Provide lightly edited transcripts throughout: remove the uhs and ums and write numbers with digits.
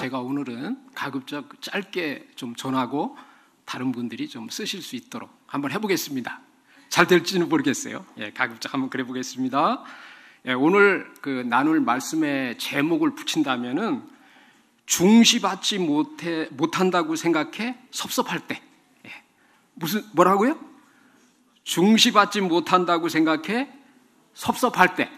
제가 오늘은 가급적 짧게 좀 전하고 다른 분들이 좀 쓰실 수 있도록 한번 해보겠습니다. 잘 될지는 모르겠어요. 가급적 한번 그래 보겠습니다. 오늘 나눌 말씀의 제목을 붙인다면은 중시받지 못한다고 생각해 섭섭할 때. 뭐라고요? 중시받지 못한다고 생각해 섭섭할 때.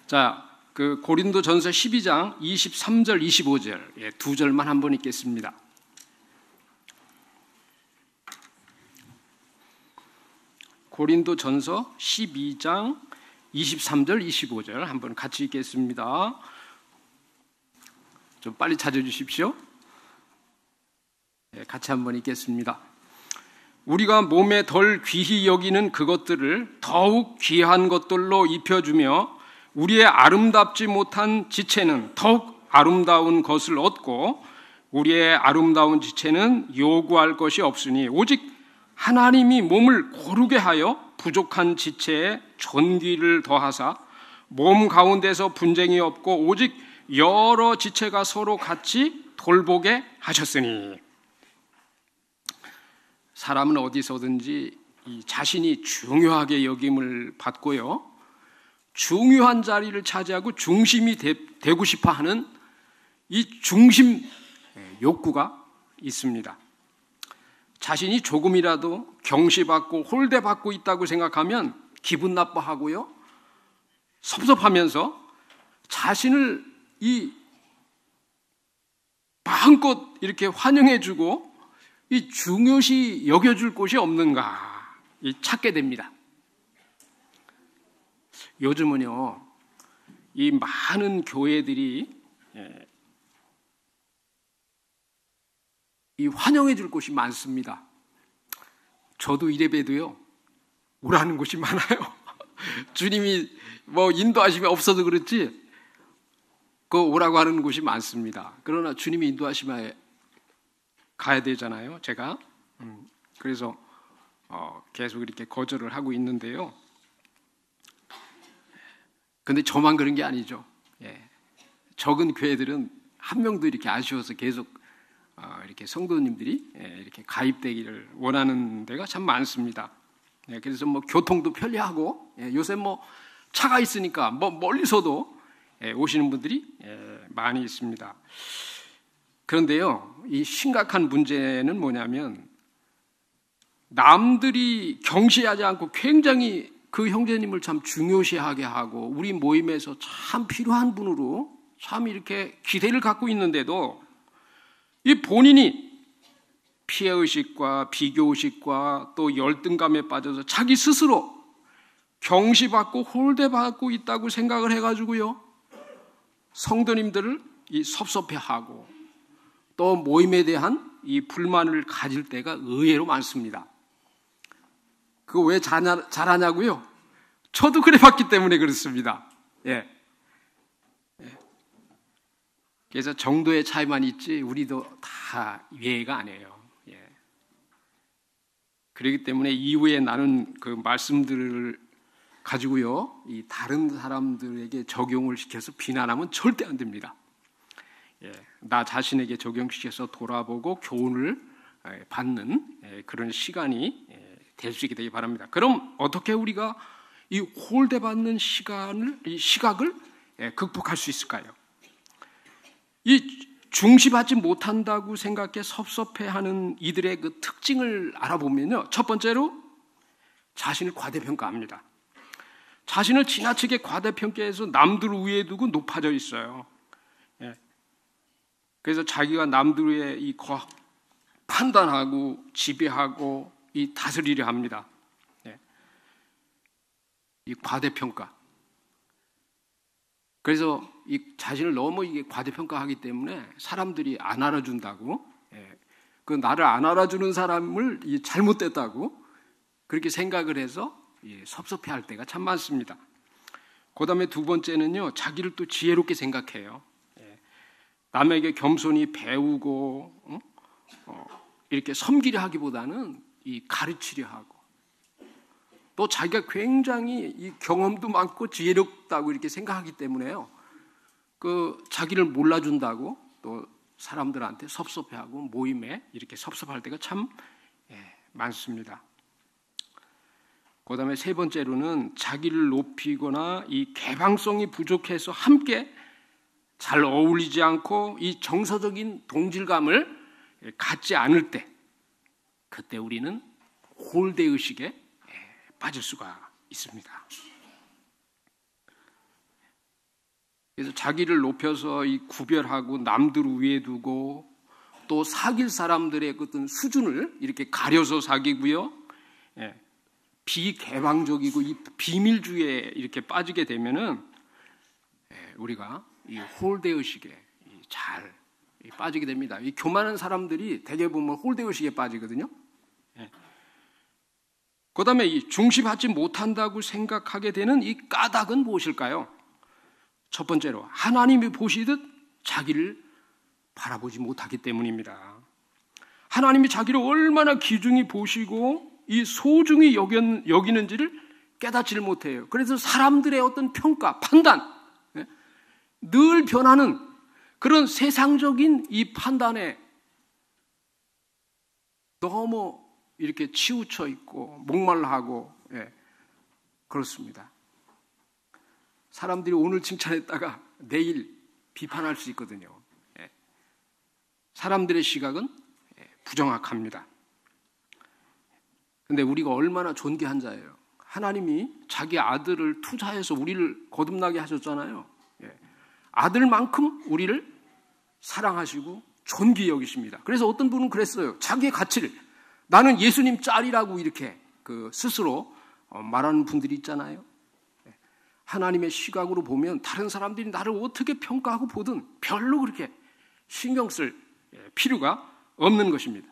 자, 고린도전서 12장 23절 25절 두 절만 한번 읽겠습니다. 고린도전서 12장 23절 25절 한번 같이 읽겠습니다. 좀 빨리 찾아주십시오. 같이 한번 읽겠습니다. 우리가 몸에 덜 귀히 여기는 그것들을 더욱 귀한 것들로 입혀주며 우리의 아름답지 못한 지체는 더욱 아름다운 것을 얻고 우리의 아름다운 지체는 요구할 것이 없으니 오직 하나님이 몸을 고르게 하여 부족한 지체에 존귀를 더하사 몸 가운데서 분쟁이 없고 오직 여러 지체가 서로 같이 돌보게 하셨으니. 사람은 어디서든지 자신이 중요하게 여김을 받고요, 중요한 자리를 차지하고 중심이 되고 싶어하는 이 중심 욕구가 있습니다. 자신이 조금이라도 경시받고 홀대받고 있다고 생각하면 기분 나빠하고요, 섭섭하면서 자신을 마음껏 이렇게 환영해주고 이 중요시 여겨줄 곳이 없는가 찾게 됩니다. 요즘은요, 이 많은 교회들이 이 환영해줄 곳이 많습니다. 저도 이래봬도요, 오라는 곳이 많아요. 주님이 인도하심이 없어도 그렇지, 오라고 하는 곳이 많습니다. 그러나 주님이 인도하시면 가야 되잖아요, 제가. 그래서 계속 이렇게 거절을 하고 있는데요. 근데 저만 그런 게 아니죠. 적은 교회들은 한 명도 이렇게 아쉬워서 계속 이렇게 성도님들이 이렇게 가입되기를 원하는 데가 참 많습니다. 그래서 교통도 편리하고 요새 차가 있으니까 멀리서도 오시는 분들이 많이 있습니다. 그런데요, 이 심각한 문제는 뭐냐면 남들이 경시하지 않고 굉장히 그 형제님을 참 중요시하게 하고 우리 모임에서 참 필요한 분으로 참 이렇게 기대를 갖고 있는데도 이 본인이 피해의식과 비교의식과 또 열등감에 빠져서 자기 스스로 경시받고 홀대받고 있다고 생각을 해가지고요, 성도님들을 섭섭해하고 또 모임에 대한 이 불만을 가질 때가 의외로 많습니다. 그거 왜 잘하냐고요? 저도 그래 봤기 때문에 그렇습니다. 그래서 정도의 차이만 있지 우리도 다 예외가 아니에요. 그렇기 때문에 이후에 나는 그 말씀들을 가지고요, 이 다른 사람들에게 적용을 시켜서 비난하면 절대 안 됩니다. 나 자신에게 적용시켜서 돌아보고 교훈을 받는 그런 시간이 될 수 있게 되기 바랍니다. 그럼 어떻게 우리가 이 홀대받는 시각을 극복할 수 있을까요? 이 중시받지 못한다고 생각해 섭섭해하는 이들의 그 특징을 알아보면요, 첫 번째로 자신을 과대평가합니다. 자신을 지나치게 과대평가해서 남들 위에 두고 높아져 있어요. 그래서 자기가 남들 위에 판단하고 지배하고 다스리려 합니다. 이 과대평가. 그래서 이 자신을 너무 과대평가하기 때문에 사람들이 안 알아준다고, 그 나를 안 알아주는 사람을 잘못됐다고 그렇게 생각을 해서 섭섭해할 때가 참 많습니다. 그 다음에 두 번째는요, 자기를 또 지혜롭게 생각해요. 남에게 겸손히 배우고 이렇게 섬기려 하기보다는 가르치려 하고, 또 자기가 굉장히 이 경험도 많고 지혜롭다고 이렇게 생각하기 때문에요, 그 자기를 몰라준다고 또 사람들한테 섭섭해하고 모임에 이렇게 섭섭할 때가 참 많습니다. 그 다음에 세 번째로는 자기를 높이거나 이 개방성이 부족해서 함께 잘 어울리지 않고 이 정서적인 동질감을 갖지 않을 때, 그때 우리는 홀대의식에 빠질 수가 있습니다. 그래서 자기를 높여서 이 구별하고 남들 위에 두고 또 사귈 사람들의 어떤 수준을 이렇게 가려서 사귀고요. 비개방적이고 이 비밀주의에 이렇게 빠지게 되면은 우리가 이 홀대의식에 잘 빠지게 됩니다. 이 교만한 사람들이 대개 보면 홀대의식에 빠지거든요. 그 다음에 이 중심하지 못한다고 생각하게 되는 이 까닭은 무엇일까요? 첫 번째로 하나님이 보시듯 자기를 바라보지 못하기 때문입니다. 하나님이 자기를 얼마나 귀중히 보시고 이 소중히 여기는지를 깨닫지를 못해요. 그래서 사람들의 어떤 평가, 판단, 늘 변하는 그런 세상적인 이 판단에 너무 이렇게 치우쳐 있고 목말라하고 그렇습니다. 사람들이 오늘 칭찬했다가 내일 비판할 수 있거든요. 사람들의 시각은 부정확합니다. 그런데 우리가 얼마나 존귀한 자예요. 하나님이 자기 아들을 투자해서 우리를 거듭나게 하셨잖아요. 아들만큼 우리를 사랑하시고 존귀히 여기십니다. 그래서 어떤 분은 그랬어요. 자기의 가치를 나는 예수님 짤이라고 이렇게 스스로 말하는 분들이 있잖아요. 하나님의 시각으로 보면 다른 사람들이 나를 어떻게 평가하고 보든 별로 그렇게 신경 쓸 필요가 없는 것입니다.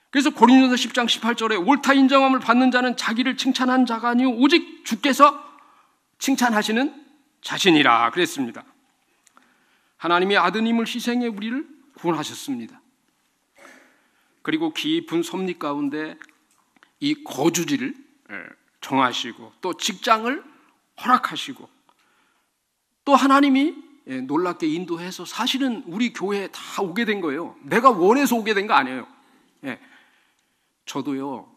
그래서 고린도서 10장 18절에 옳다 인정함을 받는 자는 자기를 칭찬한 자가 아니요 오직 주께서 칭찬하시는 자신이라 그랬습니다. 하나님의 아드님을 희생해 우리를 구원하셨습니다. 그리고 깊은 섭리 가운데 이 거주지를 정하시고 또 직장을 허락하시고 또 하나님이 놀랍게 인도해서 사실은 우리 교회에 다 오게 된 거예요. 내가 원해서 오게 된 거 아니에요. 저도요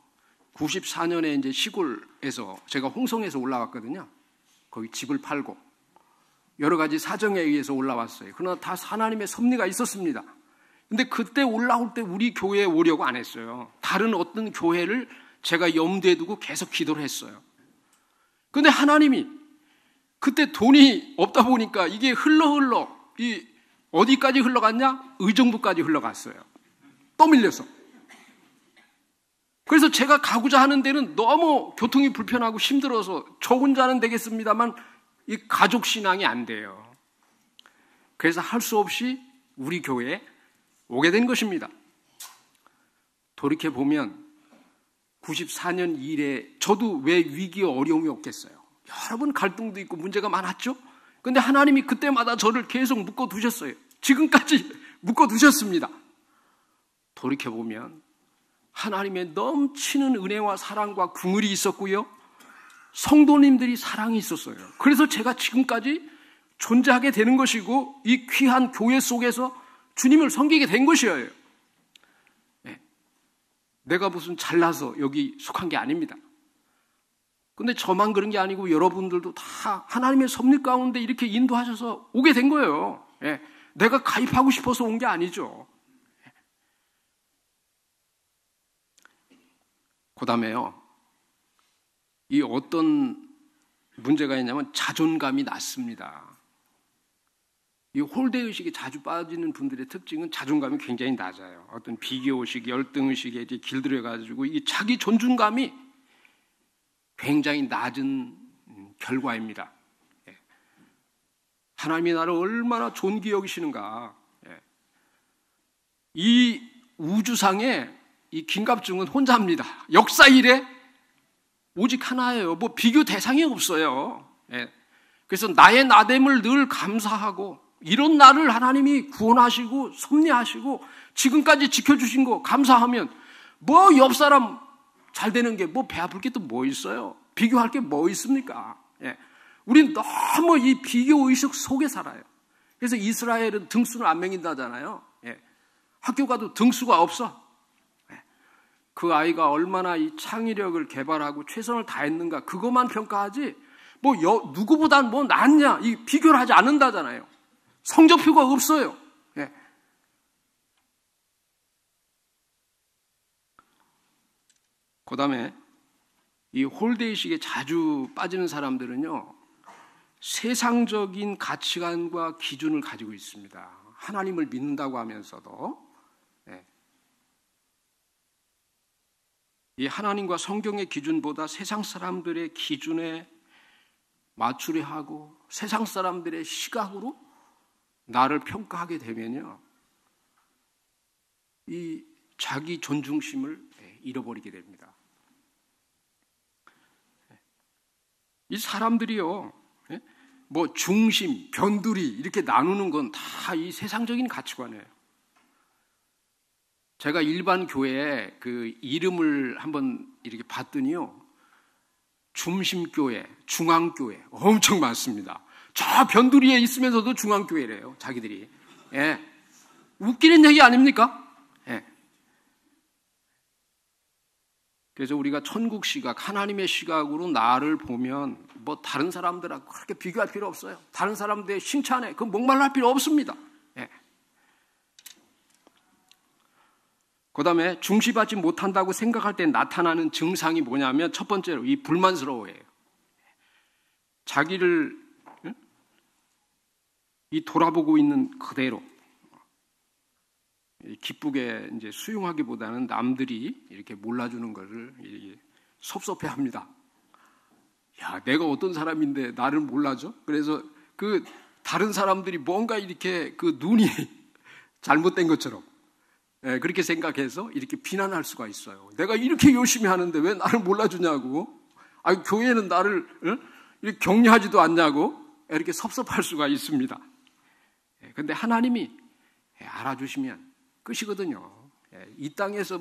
94년에 이제 시골에서 제가 홍성에서 올라왔거든요. 거기 집을 팔고 여러 가지 사정에 의해서 올라왔어요. 그러나 다 하나님의 섭리가 있었습니다. 근데 그때 올라올 때 우리 교회에 오려고 안 했어요. 다른 어떤 교회를 제가 염두에 두고 계속 기도를 했어요. 근데 하나님이 그때 돈이 없다 보니까 이게 흘러 어디까지 흘러갔냐? 의정부까지 흘러갔어요. 떠밀려서. 그래서 제가 가고자 하는 데는 너무 교통이 불편하고 힘들어서 저 혼자는 되겠습니다만 이 가족 신앙이 안 돼요. 그래서 할 수 없이 우리 교회에 오게 된 것입니다. 돌이켜보면 94년 이래 저도 왜 위기에 어려움이 없겠어요. 여러 번 갈등도 있고 문제가 많았죠. 그런데 하나님이 그때마다 저를 계속 묶어두셨어요. 지금까지 묶어두셨습니다. 돌이켜보면 하나님의 넘치는 은혜와 사랑과 긍휼이 있었고요. 성도님들이 사랑이 있었어요. 그래서 제가 지금까지 존재하게 되는 것이고 이 귀한 교회 속에서 주님을 섬기게 된 것이에요. 내가 무슨 잘나서 여기 속한 게 아닙니다. 근데 저만 그런 게 아니고 여러분들도 다 하나님의 섭리 가운데 이렇게 인도하셔서 오게 된 거예요. 내가 가입하고 싶어서 온 게 아니죠. 그 다음에요. 이 어떤 문제가 있냐면 자존감이 낮습니다. 이 홀대의식에 자주 빠지는 분들의 특징은 자존감이 굉장히 낮아요. 어떤 비교의식, 열등의식에 이제 길들여가지고 이 자기 존중감이 굉장히 낮은 결과입니다. 하나님이 나를 얼마나 존귀 여기시는가. 이 우주상에 이 김갑중은 혼자입니다. 역사 이래 오직 하나예요. 뭐 비교 대상이 없어요. 그래서 나의 나됨을 늘 감사하고 이런 나를 하나님이 구원하시고 섭리하시고 지금까지 지켜주신 거 감사하면 뭐 옆 사람 잘 되는 게 뭐 배 아플 게 또 뭐 있어요? 비교할 게 뭐 있습니까? 우린 너무 이 비교 의식 속에 살아요. 그래서 이스라엘은 등수를 안 매긴다잖아요. 예. 학교 가도 등수가 없어. 예. 그 아이가 얼마나 이 창의력을 개발하고 최선을 다했는가 그것만 평가하지 누구보다 낫냐 이 비교를 하지 않는다잖아요. 성적표가 없어요. 예. 그 다음에 이 홀대의식에 자주 빠지는 사람들은요, 세상적인 가치관과 기준을 가지고 있습니다. 하나님을 믿는다고 하면서도 이 하나님과 성경의 기준보다 세상 사람들의 기준에 맞추려 하고 세상 사람들의 시각으로 나를 평가하게 되면요, 이 자기 존중심을 잃어버리게 됩니다. 이 사람들이요, 중심, 변두리 이렇게 나누는 건 다 이 세상적인 가치관이에요. 제가 일반 교회에 그 이름을 한번 이렇게 봤더니요, 중심교회, 중앙교회 엄청 많습니다. 저 변두리에 있으면서도 중앙교회래요, 자기들이. 예. 웃기는 얘기 아닙니까? 예. 그래서 우리가 천국 시각, 하나님의 시각으로 나를 보면 다른 사람들하고 그렇게 비교할 필요 없어요. 다른 사람들의 칭찬에 그 목말랄 필요 없습니다. 예. 그 다음에 중시받지 못한다고 생각할 때 나타나는 증상이 뭐냐면 첫 번째로 이 불만스러워해요. 자기를 이 돌아보고 있는 그대로 기쁘게 이제 수용하기보다는 남들이 이렇게 몰라주는 것을 섭섭해합니다. 야, 내가 어떤 사람인데 나를 몰라줘? 그래서 그 다른 사람들이 뭔가 이렇게 그 눈이 잘못된 것처럼 그렇게 생각해서 이렇게 비난할 수가 있어요. 내가 이렇게 열심히 하는데 왜 나를 몰라주냐고? 아니, 교회는 나를 이렇게 격려하지도 않냐고? 이렇게 섭섭할 수가 있습니다. 그런데 하나님이 알아주시면 끝이거든요. 이 땅에서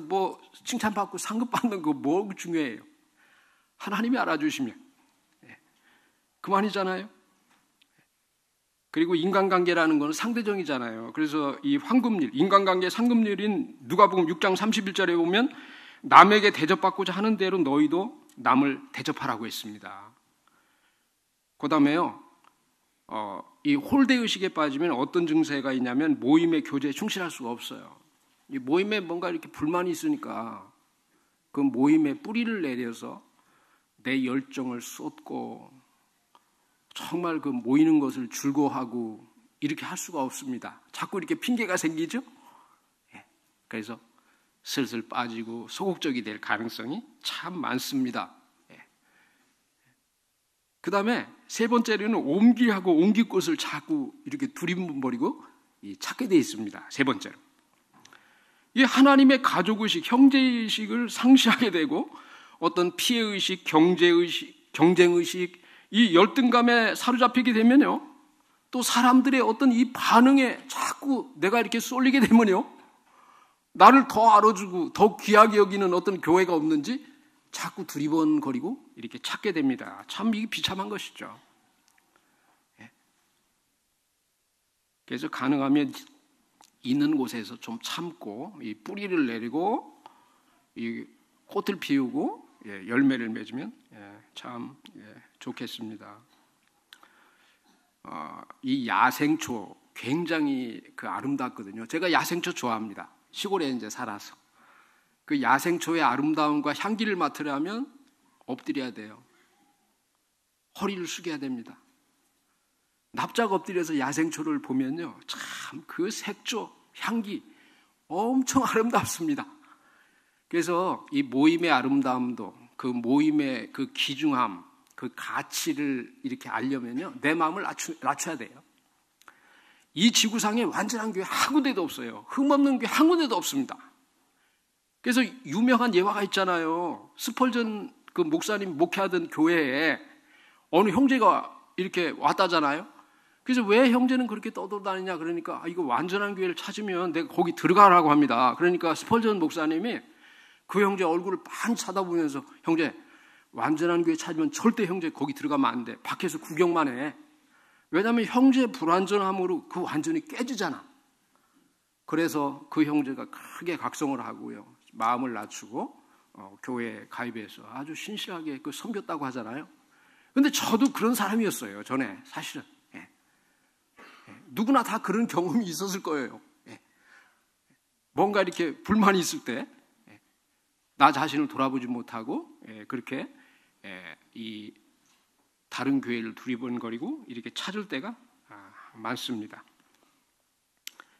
칭찬받고 상급받는 거 뭐 중요해요? 하나님이 알아주시면 그만이잖아요. 그리고 인간관계라는 건 상대적이잖아요. 그래서 이 황금률, 인간관계 상급률인 누가복음 6장 31절에 보면 남에게 대접받고자 하는 대로 너희도 남을 대접하라고 했습니다. 그 다음에요, 이 홀대의식에 빠지면 어떤 증세가 있냐면 모임의 교제에 충실할 수가 없어요. 이 모임에 뭔가 이렇게 불만이 있으니까 그 모임에 뿌리를 내려서 내 열정을 쏟고 정말 그 모이는 것을 즐거워하고 이렇게 할 수가 없습니다. 자꾸 이렇게 핑계가 생기죠? 그래서 슬슬 빠지고 소극적이 될 가능성이 참 많습니다. 그 다음에 세 번째로는 옮기하고 옮길 곳을 자꾸 이렇게 두리번거리고 찾게 되어 있습니다. 세 번째로. 이 하나님의 가족의식, 형제의식을 상실하게 되고 어떤 피해의식, 경제의식, 경쟁의식, 이 열등감에 사로잡히게 되면요, 또 사람들의 어떤 이 반응에 자꾸 내가 이렇게 쏠리게 되면요, 나를 더 알아주고 더 귀하게 여기는 어떤 교회가 없는지 자꾸 두리번거리고 이렇게 찾게 됩니다. 참 이게 비참한 것이죠. 그래서 가능하면 있는 곳에서 좀 참고 이 뿌리를 내리고 이 꽃을 피우고 열매를 맺으면 참 좋겠습니다. 이 야생초 굉장히 그 아름답거든요. 제가 야생초 좋아합니다. 시골에 이제 살아서. 그 야생초의 아름다움과 향기를 맡으려면 엎드려야 돼요. 허리를 숙여야 됩니다. 납작 엎드려서 야생초를 보면요, 참 그 색조, 향기 엄청 아름답습니다. 그래서 이 모임의 아름다움도 그 모임의 그 귀중함, 그 가치를 이렇게 알려면요, 내 마음을 낮춰야 돼요. 이 지구상에 완전한 교회 한 군데도 없어요. 흠없는 교회 한 군데도 없습니다. 그래서 유명한 예화가 있잖아요. 스펄전 그 목사님 목회하던 교회에 어느 형제가 이렇게 왔다잖아요. 그래서 왜 형제는 그렇게 떠돌아다니냐 그러니까 이거 완전한 교회를 찾으면 내가 거기 들어가라고 합니다. 그러니까 스펄전 목사님이 그 형제 얼굴을 빤 쳐다보면서 형제 완전한 교회 찾으면 절대 형제 거기 들어가면 안 돼. 밖에서 구경만 해. 왜냐하면 형제 불완전함으로 그 완전히 깨지잖아. 그래서 그 형제가 크게 각성을 하고요, 마음을 낮추고 교회에 가입해서 아주 신실하게 그 섬겼다고 하잖아요. 근데 저도 그런 사람이었어요, 전에. 사실은 누구나 다 그런 경험이 있었을 거예요. 뭔가 이렇게 불만이 있을 때 나 자신을 돌아보지 못하고 그렇게 이 다른 교회를 두리번거리고 이렇게 찾을 때가 많습니다.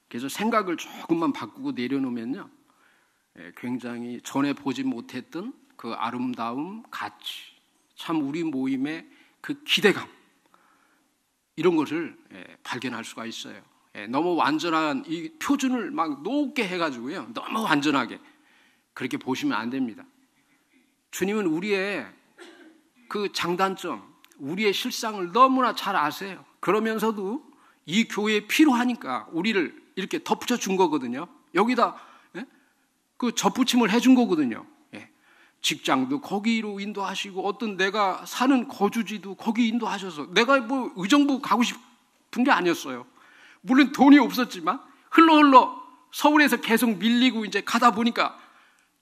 그래서 생각을 조금만 바꾸고 내려놓으면요, 굉장히 전에 보지 못했던 그 아름다움, 가치, 참 우리 모임의 그 기대감, 이런 것을 발견할 수가 있어요. 너무 완전한 이 표준을 막 높게 해가지고요, 너무 완전하게 그렇게 보시면 안 됩니다. 주님은 우리의 그 장단점, 우리의 실상을 너무나 잘 아세요. 그러면서도 이 교회에 필요하니까 우리를 이렇게 덧붙여 준 거거든요. 여기다 그 접붙임을 해준 거거든요. 직장도 거기로 인도하시고, 어떤 내가 사는 거주지도 거기 인도하셔서, 내가 뭐 의정부 가고 싶은 게 아니었어요. 물론 돈이 없었지만 흘러 서울에서 계속 밀리고 이제 가다 보니까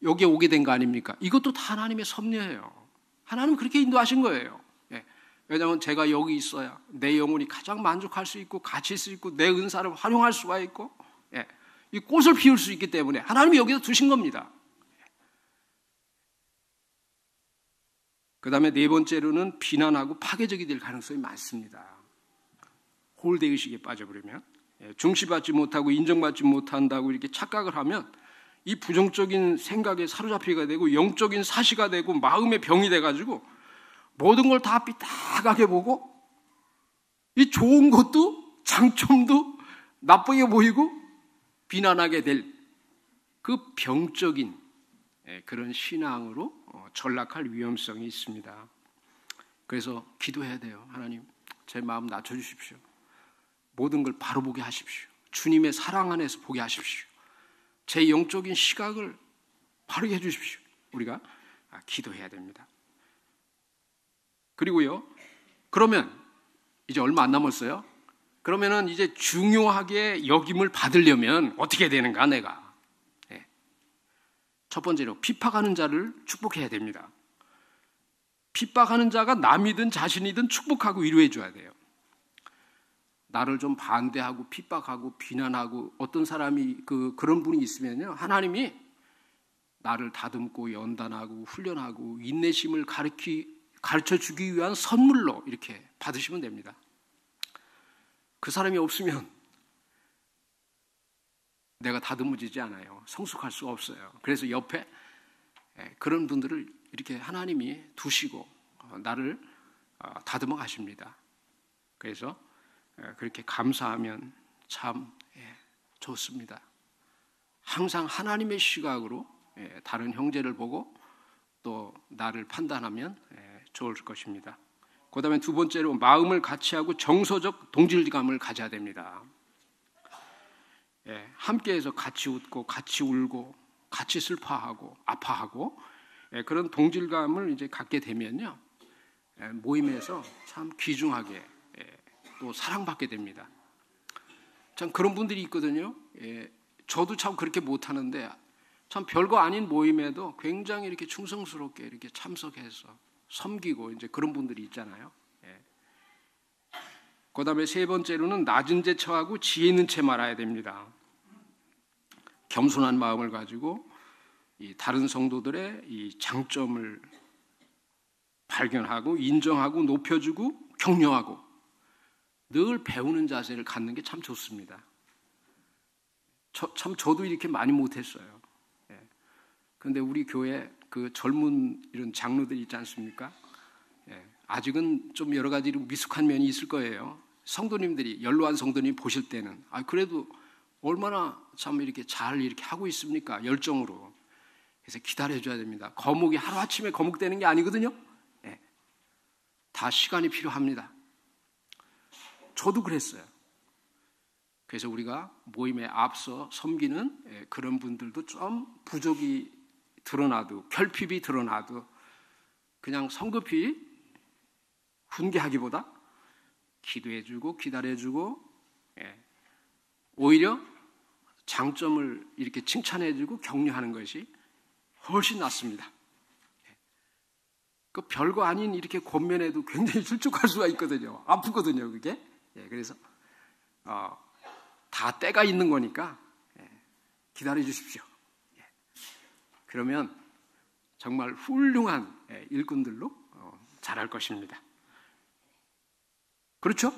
여기에 오게 된 거 아닙니까? 이것도 다 하나님의 섭리예요. 하나님 그렇게 인도하신 거예요. 왜냐하면 제가 여기 있어야 내 영혼이 가장 만족할 수 있고 가치 있을 수 있고 내 은사를 활용할 수가 있고 이 꽃을 피울 수 있기 때문에 하나님이 여기다 두신 겁니다. 그 다음에 네 번째로는 비난하고 파괴적이 될 가능성이 많습니다. 홀대의식에 빠져버리면, 중시받지 못하고 인정받지 못한다고 이렇게 착각을 하면 이 부정적인 생각에 사로잡히게 되고 영적인 사시가 되고 마음의 병이 돼가지고 모든 걸 다 삐딱하게 보고 이 좋은 것도 장점도 나쁘게 보이고 비난하게 될 그 병적인 그런 신앙으로 전락할 위험성이 있습니다. 그래서 기도해야 돼요. 하나님, 제 마음 낮춰주십시오. 모든 걸 바로 보게 하십시오. 주님의 사랑 안에서 보게 하십시오. 제 영적인 시각을 바르게 해주십시오. 우리가 기도해야 됩니다. 그리고요, 그러면 이제 얼마 안 남았어요. 그러면은 이제 중요하게 여김을 받으려면 어떻게 되는가, 내가. 첫 번째로 핍박하는 자를 축복해야 됩니다. 핍박하는 자가 남이든 자신이든 축복하고 위로해 줘야 돼요. 나를 좀 반대하고 핍박하고 비난하고 어떤 사람이 그런 분이 있으면요, 하나님이 나를 다듬고 연단하고 훈련하고 인내심을 가르쳐 주기 위한 선물로 이렇게 받으시면 됩니다. 그 사람이 없으면 내가 다듬어지지 않아요. 성숙할 수가 없어요. 그래서 옆에 그런 분들을 이렇게 하나님이 두시고 나를 다듬어 가십니다. 그래서 그렇게 감사하면 참 좋습니다. 항상 하나님의 시각으로 다른 형제를 보고 또 나를 판단하면 좋을 것입니다. 그 다음에 두 번째로 마음을 같이하고 정서적 동질감을 가져야 됩니다. 함께해서 같이 웃고 같이 울고 같이 슬퍼하고 아파하고 그런 동질감을 이제 갖게 되면요, 모임에서 참 귀중하게 또 사랑받게 됩니다. 참 그런 분들이 있거든요. 저도 참 그렇게 못하는데 참 별거 아닌 모임에도 굉장히 이렇게 충성스럽게 이렇게 참석해서 섬기고 이제 그런 분들이 있잖아요. 그 다음에 세 번째로는 낮은 제 처하고 지혜 있는 채 말아야 됩니다. 겸손한 마음을 가지고 이 다른 성도들의 이 장점을 발견하고 인정하고 높여주고 격려하고 늘 배우는 자세를 갖는 게 참 좋습니다. 저도 이렇게 많이 못했어요. 그런데 우리 교회 그 젊은 이런 장로들 있지 않습니까? 아직은 좀 여러 가지로 미숙한 면이 있을 거예요. 성도님들이, 연로한 성도님 보실 때는 그래도 얼마나 참 이렇게 잘 이렇게 하고 있습니까? 열정으로. 그래서 기다려줘야 됩니다. 거목이 하루아침에 거목되는 게 아니거든요. 다 시간이 필요합니다. 저도 그랬어요. 그래서 우리가 모임에 앞서 섬기는 그런 분들도 좀 부족이 드러나도, 결핍이 드러나도 그냥 성급히 훈계하기보다 기도해주고 기다려주고, 오히려 장점을 이렇게 칭찬해주고 격려하는 것이 훨씬 낫습니다. 그 별거 아닌 이렇게 권면해도 굉장히 실족할 수가 있거든요. 아프거든요, 그게. 그래서 다 때가 있는 거니까 기다려 주십시오. 그러면 정말 훌륭한 일꾼들로 자랄 것입니다. 그렇죠?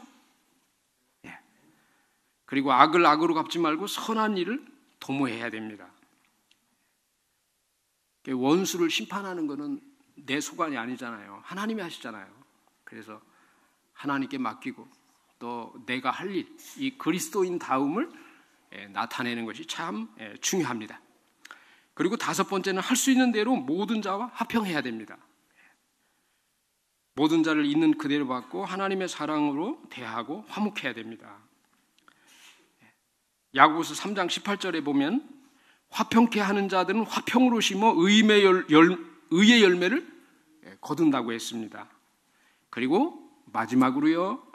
그리고 악을 악으로 갚지 말고 선한 일을 도모해야 됩니다. 원수를 심판하는 것은 내 소관이 아니잖아요. 하나님이 하시잖아요. 그래서 하나님께 맡기고 또 내가 할 일, 이 그리스도인 다움을 나타내는 것이 참 중요합니다. 그리고 다섯 번째는 할 수 있는 대로 모든 자와 화평해야 됩니다. 모든 자를 있는 그대로 받고 하나님의 사랑으로 대하고 화목해야 됩니다. 야고보서 3장 18절에 보면 화평케 하는 자들은 화평으로 심어 의의 열매를 거둔다고 했습니다. 그리고 마지막으로요,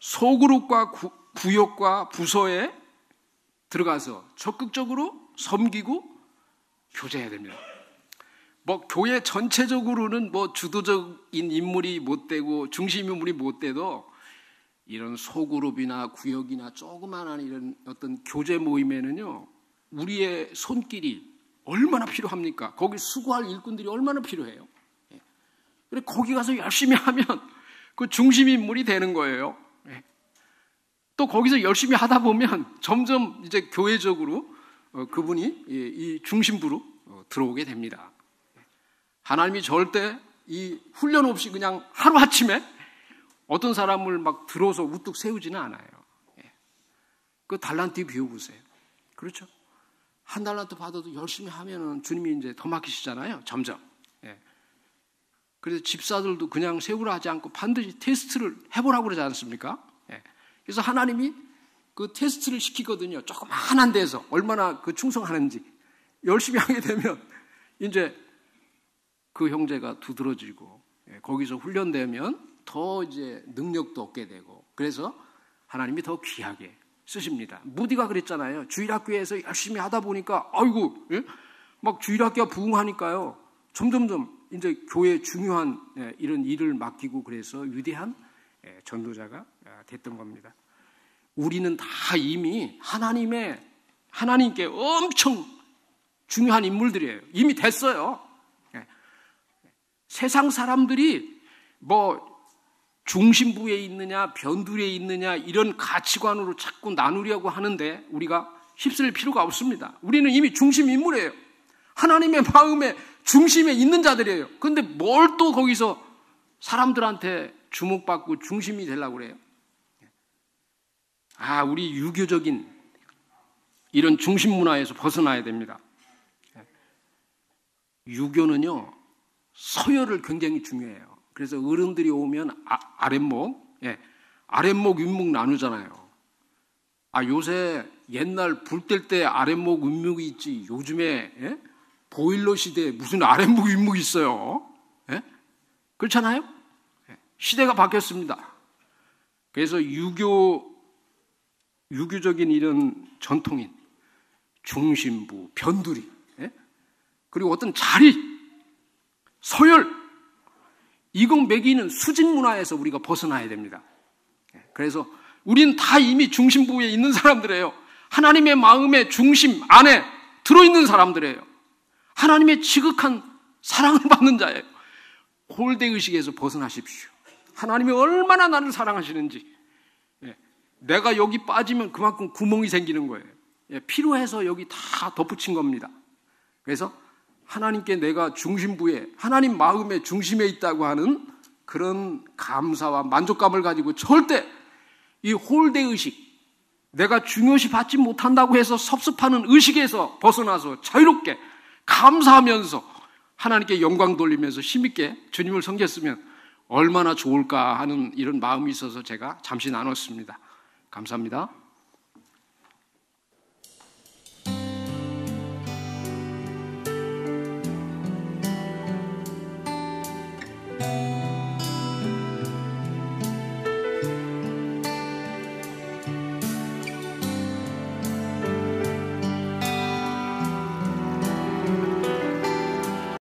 소그룹과 구역과 부서에 들어가서 적극적으로 섬기고 교제해야 됩니다. 교회 전체적으로는 주도적인 인물이 못 되고 중심 인물이 못 돼도 이런 소그룹이나 구역이나 조그마한 이런 어떤 교제 모임에는요, 우리의 손길이 얼마나 필요합니까? 거기 수고할 일꾼들이 얼마나 필요해요. 그래 거기 가서 열심히 하면 그 중심 인물이 되는 거예요. 또 거기서 열심히 하다 보면 점점 이제 교회적으로 그분이 이 중심부로 들어오게 됩니다. 하나님이 절대 이 훈련 없이 그냥 하루아침에 어떤 사람을 막 들어서 우뚝 세우지는 않아요. 그 달란트 비워보세요. 그렇죠? 한 달란트 받아도 열심히 하면은 주님이 이제 더 맡기시잖아요. 점점. 그래서 집사들도 그냥 세우라 하지 않고 반드시 테스트를 해보라고 그러지 않습니까? 그래서 하나님이 그 테스트를 시키거든요. 조그마한 데서 얼마나 그 충성하는지. 열심히 하게 되면 이제 그 형제가 두드러지고, 거기서 훈련되면 더 이제 능력도 얻게 되고, 그래서 하나님이 더 귀하게 쓰십니다. 무디가 그랬잖아요. 주일학교에서 열심히 하다 보니까 아이고, 막 주일학교가 부흥하니까요, 점점점 이제 교회에 중요한 이런 일을 맡기고 그래서 위대한 전도자가 됐던 겁니다. 우리는 다 이미 하나님께 엄청 중요한 인물들이에요. 이미 됐어요. 세상 사람들이 중심부에 있느냐 변두리에 있느냐 이런 가치관으로 자꾸 나누려고 하는데 우리가 휩쓸릴 필요가 없습니다. 우리는 이미 중심 인물이에요. 하나님의 마음의 중심에 있는 자들이에요. 그런데 뭘 또 거기서 사람들한테 주목받고 중심이 되려고 그래요? 우리 유교적인 이런 중심 문화에서 벗어나야 됩니다. 유교는요, 서열을 굉장히 중요해요. 그래서 어른들이 오면 아랫목, 윗목 나누잖아요. 요새 옛날 불 뗄 때 아랫목, 윗목이 있지. 요즘에 보일러 시대에 무슨 아랫목, 윗목이 있어요. 그렇잖아요? 시대가 바뀌었습니다. 그래서 유교적인 이런 전통인 중심부, 변두리, 그리고 어떤 자리, 서열, 이거 매기는 수직 문화에서 우리가 벗어나야 됩니다. 그래서 우리는 다 이미 중심부에 있는 사람들이에요. 하나님의 마음의 중심 안에 들어있는 사람들이에요. 하나님의 지극한 사랑을 받는 자예요. 홀대의식에서 벗어나십시오. 하나님이 얼마나 나를 사랑하시는지. 내가 여기 빠지면 그만큼 구멍이 생기는 거예요. 필요해서 여기 다 덧붙인 겁니다. 그래서 하나님께 내가 중심부에, 하나님 마음의 중심에 있다고 하는 그런 감사와 만족감을 가지고 절대 이 홀대의식, 내가 중요시 받지 못한다고 해서 섭섭하는 의식에서 벗어나서 자유롭게 감사하면서 하나님께 영광 돌리면서 힘있게 주님을 섬겼으면 얼마나 좋을까 하는 이런 마음이 있어서 제가 잠시 나눴습니다. 감사합니다.